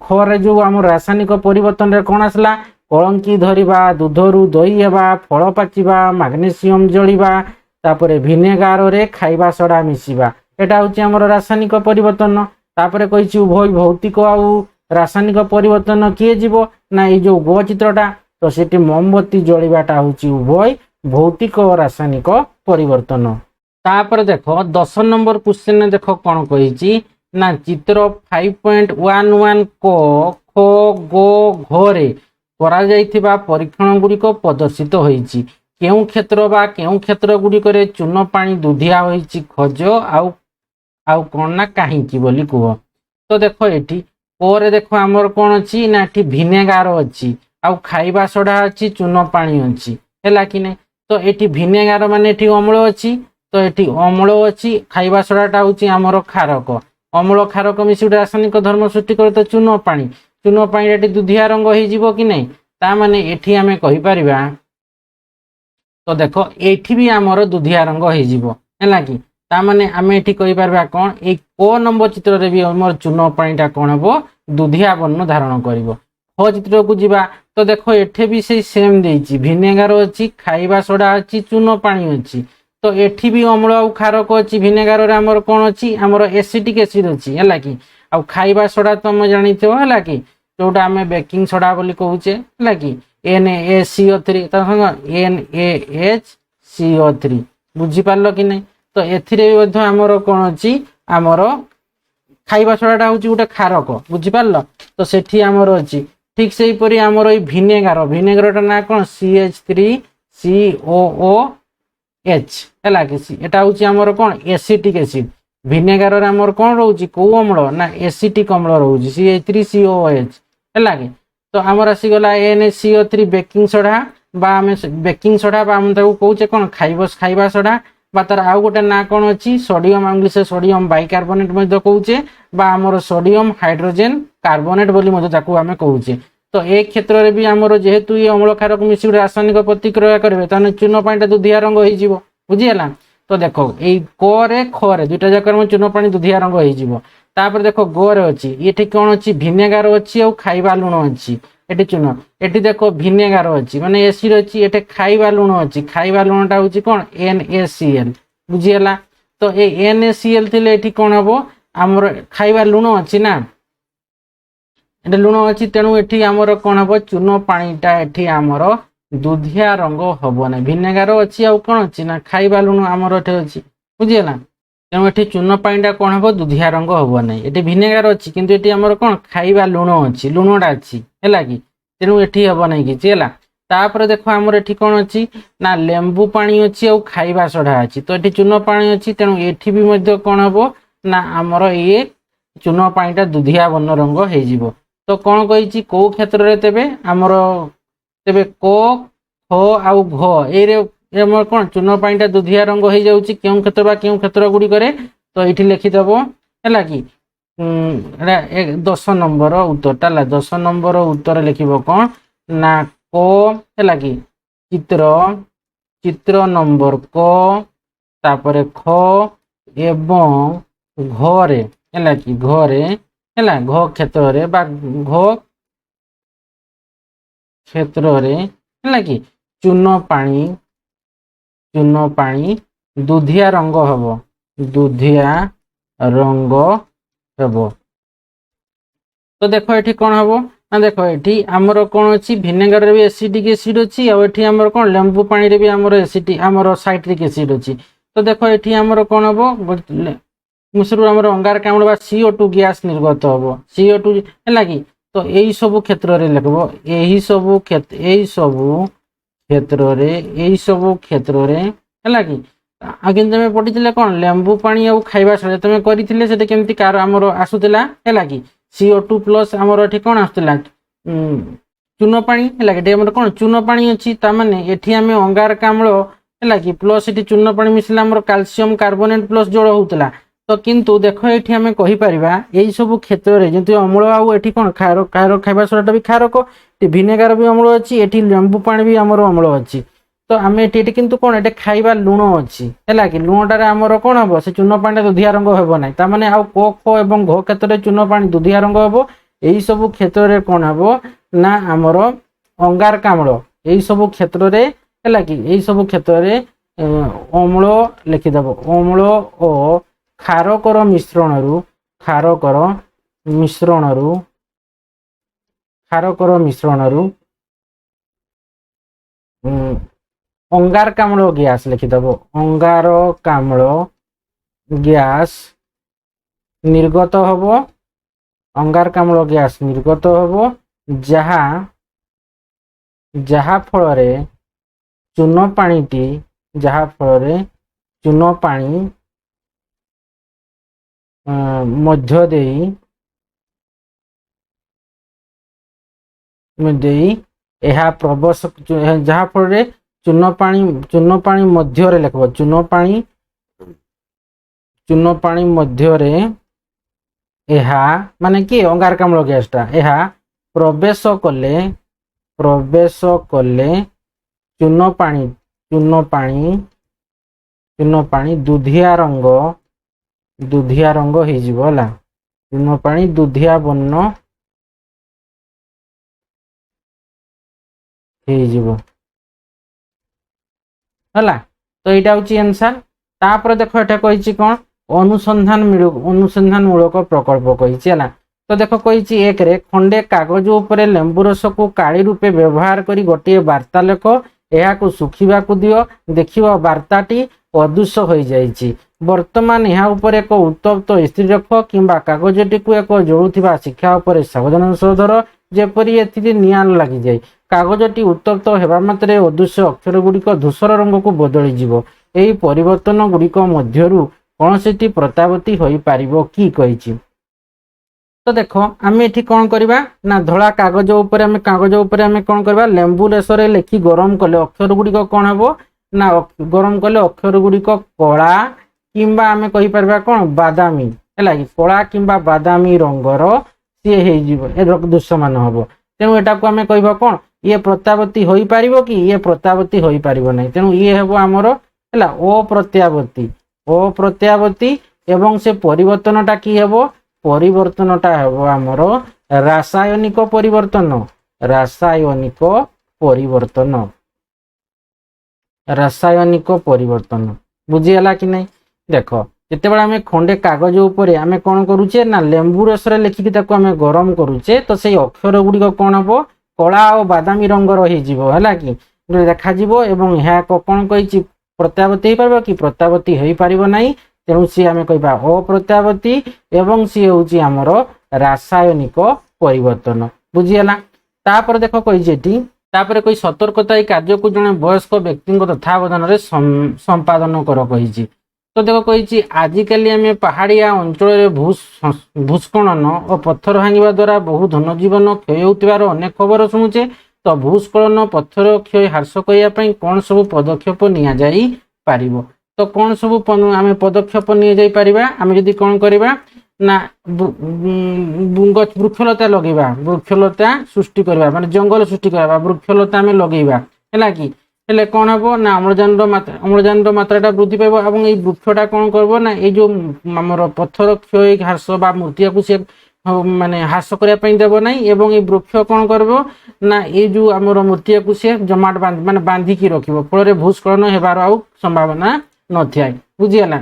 खरे जो आमर रासायनिक परिवर्तन रे कोन आसला कलंकी धरिबा, दूधरु दही हेबा, फल पाचिबा, मैग्नीशियम जळिबा, तापरे विनेगार रे खाइबा सोडा मिसिबा, एटा होची आमर रासायनिक परिवर्तन। तापरे कहिछि उभय भौतिक आउ रासायनिक परिवर्तन किए जीव ना ए जो गो चित्रटा, तो सेठी मोमबत्ती जळिबाटा होची उभय भौतिक और रासायनिक परिवर्तन। तापरे देखो 10 नंबर क्वेश्चन देखो कोन कहिछि ना चित्र 5.11 को खो गो घरे करा जाइथिबा परीक्षण गुडी को प्रदर्शित होईछि। केउ क्षेत्र बा केउ क्षेत्र गुडी करे चून पानी दुधिया होईछि खोज आउ कोन ना काहींकी बोली कुह। तो देखो एठी ओरे देखो हमर कोन अछि ना एठी विनेगार अछि आउ खाइबा सोडा अछि चून पानी अछि हैला कि नै। तो एठी विनेगार माने एठी अम्ल अछि, तो एठी अम्ल अछि, खाइबा सोडाटा होछि हमर खारक, अम्ल खारक मिसि रासायनिक धर्म सृष्टि करे तो चून पानी एठी दुधिया रंग होई जीवो कि नै। ता माने एठी हमें कहि परिबा, तो देखो एठी भी हमर दुधिया रंग होई जीवो हैला कि। ता माने हमें एठी कहि परबा कोन ए को नंबर चित्र रे भी हमर चून पानीटा कोन हबो दुधिया वर्ण धारण करिवो। ख चित्र को जिबा, तो देखो एठे भी से सेम देइछि, विनेगार अछि, खाइबा सोडा अछि, चून पानी अछि, तो एठी भी अम्ल आउ खारक अछि। विनेगार रे हमर कोन अछि हमर एसिटिक एसिड अछि हैला कि। आउ खाइबा सोडा तो हम जानिथो हैला कि, जोटा हमें बेकिंग सोडा बोली कहूचे हैला कि NaCO3 तो NaHCO3 बुझी पारलो कि नै। तो एथिरे भी हमर कोन अछि हमर खाइबा सोडाटा होची गोटे खारक बुझी पारलो। तो सेठी हमर अछि ठीक सेही परि हमर ए विनेगारटा ना कोन CH3COOH हैला कि। एटा होची हमर कोन एसिटिक एसिड। विनेगार रे हमर कोन रहउची को अम्ल ना एसिटिक अम्ल रहउची CH3COOH हैला कि। तो हमर आसी गला NaCO3 बेकिंग सोडा बा हमें बेकिंग सोडा बा हम ताको कहूचे कोन खाइबा सोडा बा तार आउ गोटे ना कोन अछि सोडियम, इंग्लिश सोडियम बाइकार्बोनेट मध्ये कहूचे बा हमर सोडियम हाइड्रोजन कार्बोनेट बोली मध्ये ताको हमें कहूचे। तो ए क्षेत्र रे भी हमर जेहेतु ये अम्ल क्षारक मिसि रासायनिक प्रतिक्रिया करबे ताने चून पानीटा दुधिया रंग होई जीवो बुझी हला। तो देखो ए क रे ख रे दुटा जाकर में चून पानी दुधिया रंग होई जीवो। तापर देखो गो रे अछि एठी कोन अछि विनेगार अछि और खाइबा लूण अछि, एठी चून एठी देखो विनेगार अछि माने एसिड अछि, एठी खाइबा लूण अछि, खाइबा लूणटा होछि कोन NaCl बुझी हला। तो ए NaCl थिले एठी कोन हबो हमर खाइबा लूण अछि ना, एटा लूण अछि तेणु एठी हमर कोन हबो चून पानीटा एठी हमर ଦୁଧିଆ ରଙ୍ଗ ହବ ନାହିଁ। ଭିନେଗାର ଅଛି ଆଉ କଣ ଅଛି ନା ଖାଇବା ଲୁଣ ଆମର ଏଠି ଅଛି, ବୁଝିହେଲା। ତେଣୁ ଏଠି ଚୂନ ପାଣିଟା କଣ ହବ, ଦୁଧିଆ ରଙ୍ଗ ହବ ନାହିଁ। ଏଠି ଭିନେଗାର ଅଛି କିନ୍ତୁ ଏଠି ଆମର କଣ ଖାଇବା ଲୁଣ ଅଛି, ଲୁଣଟା ଅଛି ହେଲା କି, ତେଣୁ ଏଠି ହବ ନାହିଁ କିଛି ହେଲା। ତାପରେ ଦେଖ ଆମର ଏଠି କଣ ଅଛି ନା ଲେମ୍ବୁ ପାଣି ଅଛି ଆଉ ଖାଇବା ସୋଢା ଅଛି। ତ ଏଠି ଚୂନ ପାଣି ଅଛି, ତେଣୁ ଏଠି ବି ମଧ୍ୟ କଣ ହବ ନା ଆମର ଇଏ ଚୂନ ପାଣିଟା ଦୁଧିଆ ବର୍ଣ୍ଣ ରଙ୍ଗ ହେଇଯିବ। ତ କଣ କହିଛି କୋଉ କ୍ଷେତ୍ରରେ ତେବେ ଆମର ତେବେ କ ଖ ଆଉ ଘ ଏଇରେ ଆମର କଣ ଚୂନ ପାଣିଟା ଦୁଧିଆ ରଙ୍ଗ ହେଇଯାଉଛି କେଉଁ କ୍ଷେତ୍ର ବା କେଉଁ କ୍ଷେତ୍ର ଗୁଡିକରେ। ତ ଏଇଠି ଲେଖିଦବ ହେଲା କି 10 ନମ୍ବର ଉତ୍ତରଟା ହେଲା। 10 ନମ୍ବର ଉତ୍ତର ଲେଖିବ କଣ ନା କ ହେଲା କି ଚିତ୍ର ନମ୍ବର କ, ତାପରେ ଖ ଏବଂ ଘରେ ହେଲା କି ଘରେ ହେଲା ଘ କ୍ଷେତ୍ରରେ ବା ଘ କ୍ଷେତ୍ରରେ ହେଲା କି ଚୂନ ପାଣି ଦୁଧିଆ ରଙ୍ଗ ହବ, ଦୁଧିଆ ରଙ୍ଗ ହେବ। ତ ଦେଖ ଏଠି କଣ ହବ ନା ଦେଖ ଏଠି ଆମର କଣ ଅଛି ଭିନେଗାରରେ ବି ଏସିଟିକ ଏସିଡ ଅଛି, ଆଉ ଏଠି ଆମର କଣ ଲେମ୍ବୁ ପାଣିରେ ବି ଆମର ଆମର ସାଇଟ୍ରିକ ଏସିଡ ଅଛି। ତ ଦେଖ ଏଠି ଆମର କଣ ହବ ମିଶ୍ରରୁ ଆମର ଅଙ୍ଗାରକାମ୍ଳ ବା CO2 ଗ୍ୟାସ ନିର୍ଗତ ହବ, CO2 ହେଲା କି। ତ ଏଇ ସବୁ କ୍ଷେତ୍ରରେ ଲେଖିବ ଏଇ ସବୁ କ୍ଷେତ୍ରରେ ହେଲା କି। ଆଉ କିନ୍ତୁ ତମେ ପଢିଥିଲେ କଣ ଲେମ୍ବୁ ପାଣି ଆଉ ଖାଇବା ସୋଡ଼ା ତମେ କରିଥିଲେ ସେଟା କେମିତି କାର ଆମର ଆସୁଥିଲା ହେଲା କି CO2 ପ୍ଲସ ଆମର ଏଠି କଣ ଆସୁଥିଲା ଚୂନ ପାଣି ହେଲା କି। ଏଠି ଆମର କଣ ଚୂନ ପାଣି ଅଛି, ତାମାନେ ଏଠି ଆମେ ଅଙ୍ଗାରକାମ୍ଳ ହେଲା କି ପ୍ଲସ ଏଠି ଚୂନ ପାଣି ମିଶିଲା ଆମର କ୍ୟାଲସିୟମ କାର୍ବୋନେଟ ପ୍ଲସ ଜଳ ହଉଥିଲା। ତ କିନ୍ତୁ ଦେଖ ଏଠି ଆମେ କହିପାରିବା ଏଇ ସବୁ କ୍ଷେତ୍ରରେ ଯେମିତି ଅମ୍ଳ ଆଉ ଏଠି କଣ ଖାଇବା ସୋଡ଼ାଟା ବି କ୍ଷାରକ, ଭିନେଗାର ବି ଅମ୍ଳ ଅଛି, ଏଠି ଲେମ୍ବୁ ପାଣି ବି ଆମର ଅମ୍ଳ ଅଛି। ତ ଆମେ ଏଠି କିନ୍ତୁ କଣ ଏଠି ଖାଇବା ଲୁଣ ଅଛି ହେଲା କି, ଲୁଣଟାରେ ଆମର କଣ ହବ ସେ ଚୂନ ପାଣିଟା ଦୁଧିଆ ରଙ୍ଗ ହେବ ନାହିଁ। ତାମାନେ ଆଉ କ ଖ ଏବଂ ଘ କ୍ଷେତ୍ରରେ ଚୂନ ପାଣି ଦୁଧିଆ ରଙ୍ଗ ହବ। ଏଇ ସବୁ କ୍ଷେତ୍ରରେ କଣ ହବ ନା ଆମର ଅଙ୍ଗାରକାମ୍ଳ ଏଇ ସବୁ କ୍ଷେତ୍ରରେ ହେଲା କି ଏଇ ସବୁ କ୍ଷେତ୍ରରେ ଅମ୍ଳ ଲେଖିଦବ, ଅମ୍ଳ ଓ କ୍ଷାରକର ମିଶ୍ରଣରୁ ଅଙ୍ଗାରକାମ୍ଳ ଗ୍ୟାସ ଲେଖିଦବ, ଅଙ୍ଗାରକାମ୍ଳ ଗ୍ୟାସ ନିର୍ଗତ ହବ, ଅଙ୍ଗାରକାମ୍ଳ ଗ୍ୟାସ ନିର୍ଗତ ହବ, ଯାହା ଫଳରେ ଚୂନ ପାଣିଟି ମଧ୍ୟ ଦେଇ ଏହା ପ୍ରବେଶ, ଯାହା ଫଳରେ ଚୂନ ପାଣି ମଧ୍ୟରେ ଲେଖିବ, ଚୂନ ପାଣି ମଧ୍ୟରେ ଏହା ମାନେ କି ଅଙ୍ଗାରକାମ୍ଳ ଗ୍ୟାସ ଟା ଏହା ପ୍ରବେଶ କଲେ ଚୂନ ପାଣି ଦୁଧିଆ ରଙ୍ଗ ହେଇଯିବ ହେଲା। ଚୂନ ପାଣି ଦୁଧିଆ ବର୍ଣ୍ଣ ହେଇଯିବ ହେଲା। ତ ଏଇଟା ହଉଛି ଆନ୍ସର। ତାପରେ ଦେଖ ଏଟା କହିଛି କଣ ଅନୁସନ୍ଧାନ ମୂଳକ ପ୍ରକଳ୍ପ କହିଛି ହେଲା। ତ ଦେଖ କହିଛି ଏକରେ ଖଣ୍ଡେ କାଗଜ ଉପରେ ଲେମ୍ବୁ ରସକୁ କାଳି ରୂପେ ବ୍ୟବହାର କରି ଗୋଟିଏ ବାର୍ତ୍ତା ଲେଖ, ଏହାକୁ ଶୁଖିବାକୁ ଦିଅ, ଦେଖିବ ବାର୍ତ୍ତାଟି ଅଦୃଶ୍ୟ ହୋଇଯାଇଛି। ବର୍ତ୍ତମାନ ଏହା ଉପରେ ଏକ ଉତ୍ତପ୍ତ ଇସ୍ତ୍ରୀ ରଖ କିମ୍ବା କାଗଜଟିକୁ ଏକ ଜଳୁଥିବା ଶିକ୍ଷା ଉପରେ ସାବଧାନର ସହ ଧର, ଯେପରି ଏଥିରେ ନିଆଁ ଲାଗିଯାଏ। କାଗଜଟି ଉତ୍ତପ୍ତ ହେବା ମାତ୍ରେ ଅଦୃଶ୍ୟ ଅକ୍ଷର ଗୁଡିକ ଧୂସର ରଙ୍ଗକୁ ବଦଳିଯିବ। ଏହି ପରିବର୍ତ୍ତନ ଗୁଡିକ ମଧ୍ୟରୁ କୌଣସିଟି ପ୍ରତ୍ୟାବର୍ତ୍ତୀ ହୋଇପାରିବ କି କହିଛି। ତ ଦେଖ ଆମେ ଏଠି କଣ କରିବା ନା ଧଳା କାଗଜ ଉପରେ ଆମେ କଣ କରିବା ଲେମ୍ବୁ ରସରେ ଲେଖି ଗରମ କଲେ ଅକ୍ଷର ଗୁଡିକ କଣ ହବ ନା ଗରମ କଲେ ଅକ୍ଷର ଗୁଡିକ କଳା କିମ୍ବା ଆମେ କହିପାରିବା କଣ ବାଦାମୀ ହେଲା କି, କଳା କିମ୍ବା ବାଦାମୀ ରଙ୍ଗର ସିଏ ହେଇଯିବ, ଏ ଦୃଶ୍ୟମାନ ହବ। ତେଣୁ ଏଟାକୁ ଆମେ କହିବା କଣ ଇଏ ପ୍ରତ୍ୟାବର୍ତ୍ତୀ ହୋଇପାରିବ କି, ଇଏ ପ୍ରତ୍ୟାବର୍ତ୍ତୀ ହୋଇପାରିବ ନାହିଁ। ତେଣୁ ଇଏ ହେବ ଆମର ହେଲା ଅପ୍ରତ୍ୟାବର୍ତ୍ତୀ ଏବଂ ସେ ପରିବର୍ତ୍ତନଟା କି ହେବ, ପରିବର୍ତ୍ତନଟା ହେବ ଆମର ରାସାୟନିକ ପରିବର୍ତ୍ତନ। ବୁଝିହେଲା କି ନାଇଁ। ଦେଖ ଯେତେବେଳେ ଆମେ ଖଣ୍ଡେ କାଗଜ ଉପରେ ଆମେ କଣ କରୁଛେ ନା ଲେମ୍ବୁ ରସରେ ଲେଖିକି ତାକୁ ଆମେ ଗରମ କରୁଛେ, ତ ସେଇ ଅକ୍ଷର ଗୁଡିକ କଣ ହବ କଳା ଆଉ ବାଦାମୀ ରଙ୍ଗର ହେଇଯିବ ହେଲା କି। ଦେଖାଯିବ ଏବଂ ଏହା ଏକ କ'ଣ କହିଛି ପ୍ରତ୍ୟାବର୍ତ୍ତୀ ହେଇପାରିବ କି ପ୍ରତ୍ୟାବର୍ତ୍ତୀ ହେଇପାରିବ ନାହିଁ। ତେଣୁ ସିଏ ଆମେ କହିବା ଅପ୍ରତ୍ୟାବର୍ତ୍ତୀ ଏବଂ ସିଏ ହେଉଛି ଆମର ରାସାୟନିକ ପରିବର୍ତ୍ତନ। ବୁଝିଗଲା। ତାପରେ ଦେଖ କହିଛି ଏଠି ତାପରେ କହି ସତର୍କତା ଏଇ କାର୍ଯ୍ୟକୁ ଜଣେ ବୟସ୍କ ବ୍ୟକ୍ତିଙ୍କ ତତ୍ତ୍ୱାବଧାନରେ ସମ୍ପାଦନ କର କହିଛି। ତ ଦେଖ କହିଛି ଆଜିକାଲି ଆମେ ପାହାଡ଼ିଆ ଅଞ୍ଚଳରେ ଭୂସ୍ଖଳନ ଓ ପଥର ଭାଙ୍ଗିବା ଦ୍ୱାରା ବହୁ ଧନଜୀବନ କ୍ଷୟ ହେଉଥିବାର ଅନେକ ଖବର ଶୁଣୁଛେ। ତ ଭୂସ୍ଖଳନ ପଥର କ୍ଷୟ ହ୍ରାସ କରିବା ପାଇଁ କ'ଣ ସବୁ ପଦକ୍ଷେପ ନିଆଯାଇପାରିବ? ତ କ'ଣ ସବୁ ଆମେ ପଦକ୍ଷେପ ନିଆଯାଇପାରିବା? ଆମେ ଯଦି କ'ଣ କରିବା ନା ବୃକ୍ଷଲତା ଲଗେଇବା, ବୃକ୍ଷଲତା ସୃଷ୍ଟି କରିବା, ମାନେ ଜଙ୍ଗଲ ସୃଷ୍ଟି କରିବା, ବୃକ୍ଷଲତା ଆମେ ଲଗେଇବା ହେଲା କି। ହେଲେ କ'ଣ ହେବ ନା ଅମ୍ଳଜାନର ମାତ୍ରାଟା ବୃଦ୍ଧି ପାଇବ ଏବଂ ଏଇ ବୃକ୍ଷଟା କ'ଣ କରିବ ନା ଏଇ ଯେଉଁ ଆମର ପଥର କ୍ଷୟ ହ୍ରାସ ବା ମୃତ୍ତିକାକୁ ସେ ମାନେ ହ୍ରାସ କରିବା ପାଇଁ ଦେବ ନାହିଁ ଏବଂ ଏଇ ବୃକ୍ଷ କ'ଣ କରିବ ନା ଏଇ ଯେଉଁ ଆମର ମୃତ୍ତିକାକୁ ସେ ଜମାଟ ମାନେ ବାନ୍ଧିକି ରଖିବ, ଫଳରେ ଭୂସ୍ଖଳନ ହେବାର ଆଉ ସମ୍ଭାବନା ନଥାଏ। ବୁଝିଗଲା।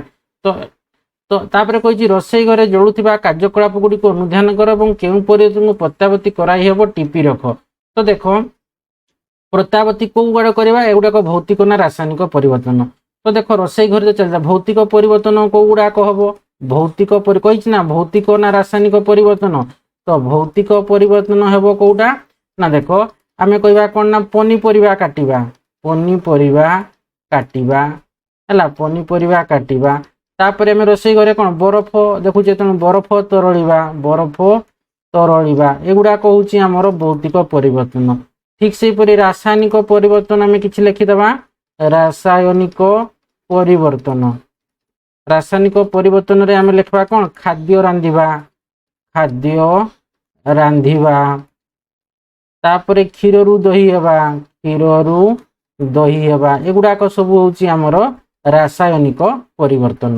ତ ତାପରେ କହିଛି ରୋଷେଇ ଘରେ ଜଳୁଥିବା କାର୍ଯ୍ୟକଳାପ ଗୁଡ଼ିକୁ ଅନୁଧ୍ୟାନ କର ଏବଂ କେଉଁ ପରିବର୍ତ୍ତନକୁ ପ୍ରତ୍ୟାବର୍ତ୍ତୀ କରାଇ ହେବ ଟିପି ରଖ। ତ ଦେଖ ପ୍ରତ୍ୟାବର୍ତ୍ତୀ କୋଉ ଗୁଡ଼ାକ କରିବା? ଏଗୁଡ଼ାକ ଭୌତିକ ନା ରାସାୟନିକ ପରିବର୍ତ୍ତନ। ତ ଦେଖ ରୋଷେଇ ଘରେ ଚାଲିଲା ଭୌତିକ ପରିବର୍ତ୍ତନ କୋଉ ଗୁଡ଼ାକ ହବ? ଭୌତିକ କହିଛି ନା ଭୌତିକ ନା ରାସାୟନିକ ପରିବର୍ତ୍ତନ। ତ ଭୌତିକ ପରିବର୍ତ୍ତନ ହେବ କୋଉଟା ନା ଦେଖ ଆମେ କହିବା କ'ଣ ନା ପନିପରିବା କାଟିବା, ପନିପରିବା କାଟିବା ହେଲା, ପନିପରିବା କାଟିବା। ତାପରେ ଆମେ ରୋଷେଇ ଘରେ କ'ଣ ବରଫ ଦେଖୁଛେ, ତେଣୁ ବରଫ ତରଳିବା, ବରଫ ତରଳିବା ଏଗୁଡ଼ାକ ହେଉଛି ଆମର ଭୌତିକ ପରିବର୍ତ୍ତନ। ଠିକ୍ ସେହିପରି ରାସାୟନିକ ପରିବର୍ତ୍ତନ ଆମେ କିଛି ଲେଖିଦେବା, ରାସାୟନିକ ପରିବର୍ତ୍ତନ। ରାସାୟନିକ ପରିବର୍ତ୍ତନରେ ଆମେ ଲେଖିବା କ'ଣ ଖାଦ୍ୟ ରାନ୍ଧିବା, ଖାଦ୍ୟ ରାନ୍ଧିବା। ତାପରେ କ୍ଷୀରରୁ ଦହି ହେବା, କ୍ଷୀରରୁ ଦହି ହେବା ଏଗୁଡ଼ାକ ସବୁ ହେଉଛି ଆମର ରାସାୟନିକ ପରିବର୍ତ୍ତନ।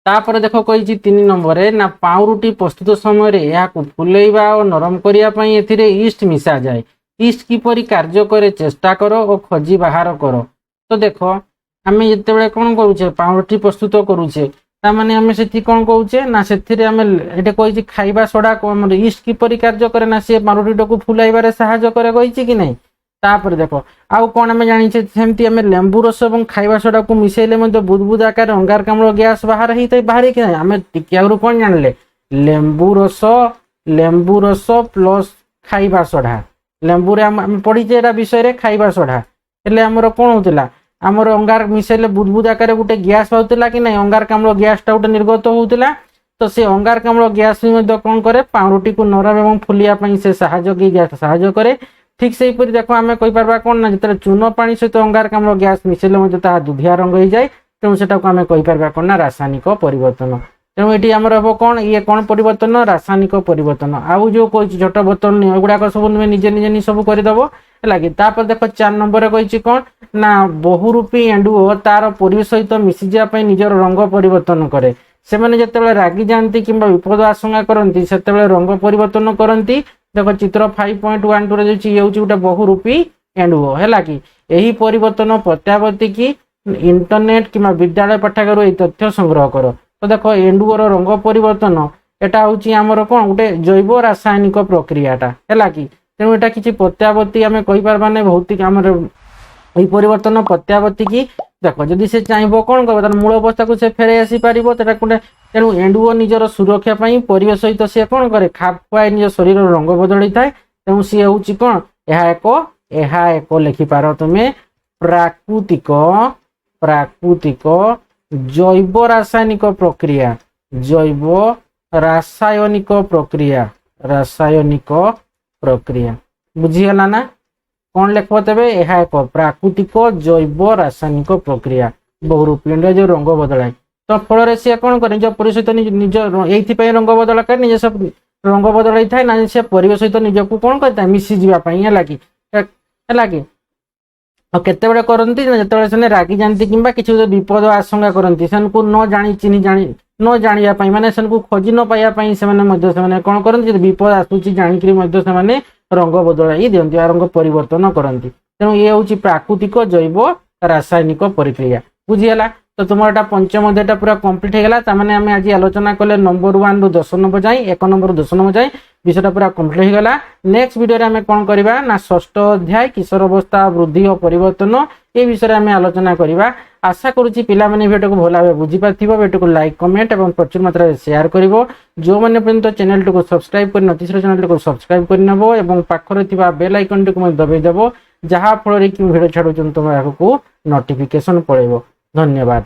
ତାପରେ ଦେଖ କହିଛି 3 ନମ୍ବରରେ ନା ପାଉଁରୁଟି ପ୍ରସ୍ତୁତ ସମୟରେ ଏହାକୁ ଫୁଲେଇବା ଓ ନରମ କରିବା ପାଇଁ ଏଥିରେ ଇଷ୍ଟ ମିଶାଯାଏ। ଇଷ୍ଟ କିପରି କାର୍ଯ୍ୟ କରେ ଚେଷ୍ଟା କର ଓ ଖୋଜି ବାହାର କର। ତ ଦେଖ ଆମେ ଯେତେବେଳେ କ'ଣ କରୁଛେ ପାଉଁରୁଟି ପ୍ରସ୍ତୁତ କରୁଛେ ତାମାନେ ଆମେ ସେଠି କ'ଣ କହୁଛେ ନା ସେଥିରେ ଆମେ ଏଠି କହିଛି ଖାଇବା ସୋଡ଼ା ଆମର ଇଷ୍ଟ କିପରି କାର୍ଯ୍ୟ କରେ ନା ସେ ପାଉଁରୁଟିଟାକୁ ଫୁଲାଇବାରେ ସାହାଯ୍ୟ କରେ କହିଛି କି ନାହିଁ। ତାପରେ ଦେଖ ଆଉ କ'ଣ ଆମେ ଜାଣିଛେ ସେମିତି ଆମେ ଲେମ୍ବୁ ରସ ଏବଂ ଖାଇବା ସୋଡ଼ାକୁ ମିଶାଇଲେ ମଧ୍ୟ ବୁଦବୁଦ ଆକାରରେ ଅଙ୍ଗାରକାମ୍ଳ ଗ୍ୟାସ୍ ବାହାରେ କି ନାହିଁ। ଆମେ ଟିକେ ଆଗରୁ କ'ଣ ଜାଣିଲେ ଲେମ୍ବୁ ରସ ପ୍ଲସ୍ ଖାଇବା ସୋଡ଼ା, ଲେମ୍ବୁରେ ଆମେ ପଢ଼ିଛେ ଏଟା ବିଷୟରେ ଖାଇବା ସୋଡ଼ା। ହେଲେ ଆମର କ'ଣ ହେଉଥିଲା ଆମର ଅଙ୍ଗାର ମିଶାଇଲେ ବୁଦବୁଦ ଆକାରରେ ଗୋଟେ ଗ୍ୟାସ୍ ବାହାରୁଥିଲା କି ନାହିଁ, ଅଙ୍ଗାରକାମ୍ଳ ଗ୍ୟାସ୍ଟା ଗୋଟେ ନିର୍ଗତ ହେଉଥିଲା। ତ ସେ ଅଙ୍ଗାରକାମ୍ଳ ଗ୍ୟାସ୍ ମଧ୍ୟ କ'ଣ କରେ ପାଉଁରୁଟିକୁ ନରମ ଏବଂ ଫୁଲିବା ପାଇଁ ସେ ସାହାଯ୍ୟ କରେ। ଠିକ୍ ସେହିପରି ଦେଖ ଆମେ କହିପାରିବା କ'ଣ ନା ଯେତେବେଳେ ଚୂନ ପାଣି ସହିତ ଅଙ୍ଗାରକାମ୍ଳ ଗ୍ୟାସ୍ ମିଶାଇଲେ ମଧ୍ୟ ତାହା ଦୁଧିଆ ରଙ୍ଗ ହେଇଯାଏ। ତେଣୁ ସେଟାକୁ ଆମେ କହିପାରିବା କ'ଣ ନା ରାସାୟନିକ ପରିବର୍ତ୍ତନ। ତେଣୁ ଏଠି ଆମର ହେବ କ'ଣ ଇଏ କ'ଣ ପରିବର୍ତ୍ତନ? ରାସାୟନିକ ପରିବର୍ତ୍ତନ। ଆଉ ଯେଉଁ କହିଛି ଝୋଟ ବୋତଲ ଏଗୁଡ଼ାକ ସବୁ ତୁମେ ନିଜେ ସବୁ କରିଦେବ ହେଲା କି। ତାପରେ ଦେଖ 4 ନମ୍ବରରେ କହିଛି କ'ଣ ନା ବହୁରୂପୀ ଏଣ୍ଡୁଅ ତାର ପରିବେଶ ସହିତ ମିଶିଯିବା ପାଇଁ ନିଜର ରଙ୍ଗ ପରିବର୍ତ୍ତନ କରେ। ସେମାନେ ଯେତେବେଳେ ରାଗିଯାଆନ୍ତି କିମ୍ବା ବିପଦ ଆଶଙ୍କା କରନ୍ତି ସେତେବେଳେ ରଙ୍ଗ ପରିବର୍ତ୍ତନ କରନ୍ତି। ଦେଖ ଚିତ୍ର 5.12ରେ ଯାଉଛି ଇଏ ହେଉଛି ଗୋଟେ ବହୁରୂପୀ ଏଣ୍ଡୁଅ ହେଲା କି। ଏହି ପରିବର୍ତ୍ତନ ପ୍ରତ୍ୟାବର୍ତ୍ତୀ କି ଇଣ୍ଟରନେଟ୍ କିମ୍ବା ବିଦ୍ୟାଳୟ ପାଠାଗାରରୁ ଏହି ତଥ୍ୟ ସଂଗ୍ରହ କର। ତ ଦେଖ ଏଣ୍ଡୁଅର ରଙ୍ଗ ପରିବର୍ତ୍ତନ এটা হচ্ছে আমার কোন গোটে জৈব রাসায়নিক প্রক্রিয়াটা হেলা কি তেমন এটা কিছু প্রত্যাবর্তী আমি কইপারবা না ভৌতিক আমার এই পরিবর্তন প্রত্যাবর্তী কি দেখো যদি সে চাইব কোন করবে তার মূল অবস্থাকে সে ফেরে আসি পারিব সেটা কোন তেণু এন্ডুও নিজের সুরক্ষা পাই পরিবেশ সহিত সে কোন করে খাপ খুয়াই নিজ শরীর রঙ বদলাই থাকে তেণু সে হচ্ছে কোন ଏହା ଏକ ଲେଖିପାର ତୁମେ ପ୍ରାକୃତିକ ଜୈବ ରାସାୟନିକ ପ୍ରକ୍ରିୟା ବୁଝିଗଲା ନା କଣ ଲେଖବ ତେବେ ଏହା ଏକ ପ୍ରାକୃତିକ ଜୈବ ରାସାୟନିକ ପ୍ରକ୍ରିୟା ବହୁରୂପୀ ଯୋଉ ରଙ୍ଗ ବଦଳାଏ ତ ଫଳରେ ସେ କଣ କରେ ନିଜ ପରିବେଶ ସହିତ ନିଜ ଏଇଥିପାଇଁ ରଙ୍ଗ ବଦଳ କରେ ନିଜ ସବୁ ରଙ୍ଗ ବଦଳାଇ ଥାଏ ନା ସେ ପରିବେଶ ସହିତ ନିଜକୁ କଣ କରିଥାଏ ମିଶି ଯିବା ପାଇଁ ହେଲା କି ଆଉ କେତେବେଳେ କରନ୍ତି ଯେତେବେଳେ ସେମାନେ ରାଗି ଯାଆନ୍ତି କିମ୍ବା କିଛି ବିପଦ ଆଶଙ୍କା କରନ୍ତି ସେମାନଙ୍କୁ ନ ଜାଣିବା ପାଇଁ ମାନେ ସେମାନଙ୍କୁ ଖୋଜି ନ ପାଇବା ପାଇଁ ସେମାନେ କଣ କରନ୍ତି ଯଦି ବିପଦ ଆସୁଛି ଜାଣିକିରି ମଧ୍ୟ ସେମାନେ ରଙ୍ଗ ବଦଳାଇ ଦିଅନ୍ତି ବା ରଙ୍ଗ ପରିବର୍ତ୍ତନ କରନ୍ତି ତେଣୁ ଇଏ ହଉଛି ପ୍ରାକୃତିକ ଜୈବ ରାସାୟନିକ ପ୍ରକ୍ରିୟା ବୁଝିହେଲା। তো তোমার এটা পঞ্চম অধ্যায়টা পুরা কমপ্লিট হয়ে গেল। তার মানে আমি আজ আলোচনা কলে নম্বর 1 রু 10 নম্বর যাই 1 নম্বর 10 নম্বর যাই বিষয়টা পুরা কমপ্লিট হয়ে গেল। নেক্সট ভিডিওরে আমি কোন করিবা না ষষ্ঠ অধ্যায় কিশোর অবস্থা বৃদ্ধি ও পরিবর্তন এই বিষয়ে আমি আলোচনা করিবা। আশা করছি পিলামানে ভিডিওটাকে ভাল ভাবে বুঝি পারথিব। ভিডিওকে লাইক কমেন্ট এবং প্রচুর মাত্রায় শেয়ার করিব। যে মানে পর্যন্ত চ্যানেলটিকে সবসক্রাইব করে নথিশ্র চ্যানেলটিকে সবসক্রাইব করে নেব এবং পাখরে থিবা বেল আইকনটিকে মধ্যে দবাই দেব, যাহা ফଳରେ কি ভিডিও ছাড়ুছন তোমার আগକୁ নোটিফিকেশন পড়াইব। ধন্যবাদ।